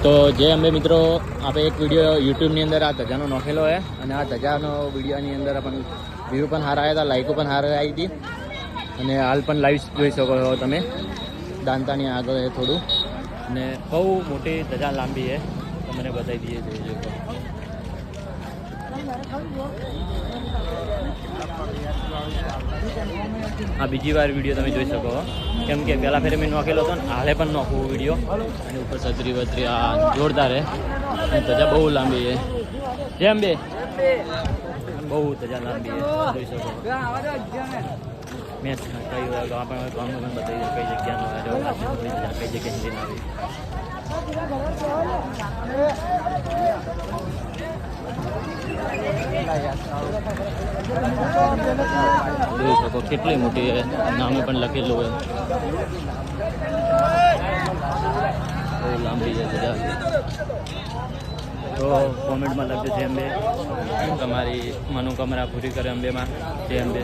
તો જે અમે મિત્રો આપણે એક વિડીયો યુટ્યુબની અંદર આ ધજાનો નોખેલો છે અને આ ધજાનો વિડીયોની અંદર પણ વ્યૂ પણ સારા આવ્યા હતા, લાઇકો પણ સારી આવી હતી અને હાલ પણ લાઈવ જોઈ શકો છો તમે. દાંતાની આગળ છે થોડું અને બહુ મોટી ધજા લાંબી છે, તમને બતાવી દઈએ જોઈ શકો. આ બીજી વાર વિડીયો તમે જોઈ શકો કેમ કે પહેલાં ફેરે મેં નોખેલો હતો ને હાલે પણ નોખવું વિડીયો અને ઉપર છત્રી વત્રી આ જોરદાર છે અને ધજા બહુ લાંબી છે. જેમ બે બહુ ધજા લાંબી છે જોઈ શકો. મેં કઈ આપણે ગામનું પણ બતાવી કઈ જગ્યાનો કઈ જગ્યાએ આવી જોઈ શકો કેટલી મોટી નામે પણ લખેલું હોય. બહુ લાંબી છે ધજા. તો કોમેન્ટમાં લખજો જેમ બે તમારી મનોકામના પૂરી કરે અંબેમાં. જેમ બે